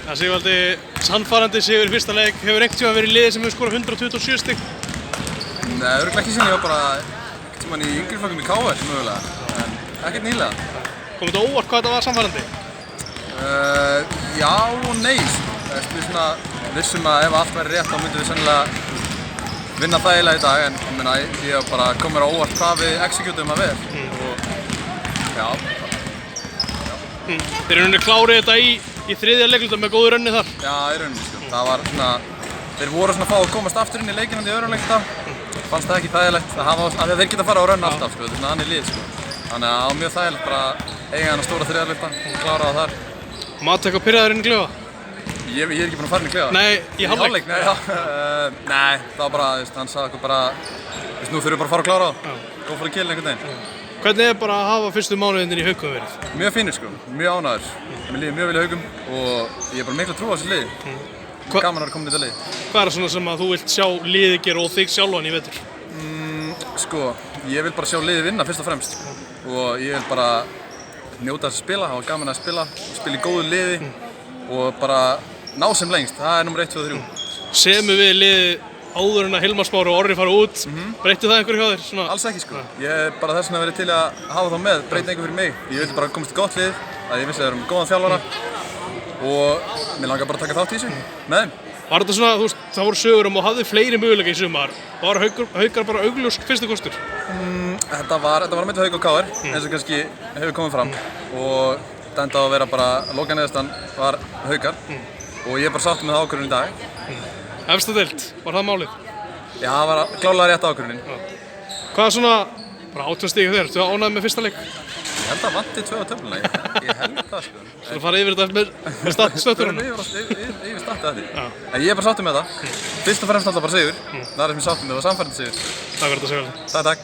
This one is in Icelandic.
Það Sigvaldi, sannfærandi sigur í fyrsta leik. Hefur einhvern tímann verið liðið sem hefur skorað 127 stig? Nei, örugglega ekki sinni, ég var bara einhvern tímann í yngri flokkum í KR mögulega, en ekkert nýlega. Kom þetta óvart hvað þetta var sannfærandi? Já og nei, við svona vissum að ef allt væri rétt þá myndum við sennilega vinna þægilega í dag, en ég meina, ég bara kom mér á óvart hvað við executum að vel. Og já. Þeir eru rauninni klárið þetta í þriðja leikluta með góðu rönni þar. Já, í rauninni sko. Það var svona, þeir voru svona að fá að komast aftur inn í leikinn í öðrum leikluta. Fannst það ekki þægilegt að þeir geta að fara á rönn alltaf sko, þetta er svona annað lið sko. Þannig að það var mjög þægilegt bara að eiga hann að stóra þriðja leikluta og klára það þar. Máttu eitthvað pirraður inn í klefa? Ég er ekki búinn að fara inn í klefa. Nei, í hálfleik? Nei, það var bara, hann sagði okkur bara, nú þurfum við bara að fara að klára það. Go for the kill einhvern veginn. Hvernig er bara að hafa fyrstu mánuðinir í Haukum verið? Mjög fínir sko, mjög ánægður. Mér líður mjög vel í Haukum og ég er bara mikla trú á þessu liði. Gaman að vera komin í þetta lið. Hvað er svona sem að þú vilt sjá liðið gera og þig sjálfan í vetur? Sko, ég vil bara sjá liðið vinna fyrst og fremst. Og ég vil bara njóta þess að spila, hafa gaman að spila og spila í góðu liði og bara ná sem lengst. Það er nummer 1, 2 og 3. Semum við liðið áður en að Hilmar Smári og Orri fara út, breytti það einhverju hjá þér? Svona? Alls ekki sko, ég er bara þess vegna verið til að hafa þá með, breyta einhver fyrir mig. Ég vildi bara komast í gott lið, að ég vissi að það erum góðan þjálfara og mér langar bara að taka þátt í þessu með þeim. Var þetta svona, þú veist, það voru sögur og hafði fleiri möguleika í sumar. Var Haukar bara augljós fyrsti kostur? Þetta var á milli Hauk og KR, eins og kannski hefur komið fram og þetta endaði að vera bara, lokaniðurstan var Haukar og ég er bara sáttur með það ákvörðun í dag. Efsta deild, var það málið? Já, það var klárlega rétt ákvörðunin. Hvað er svona, bara 18 stig þér, ertu ánægð með fyrsta leik? Ég held að vanti 2 á töfluna, ég held það sko. Þú að fara yfir þetta með startstötturinn? Yfir startið að því. En ég er bara sáttur með það. Fyrst og fremst alltaf bara sigur. Það er sem ég sáttur með, það var samfærandi sigur. Takk fyrir þetta, Sigvaldi. Takk.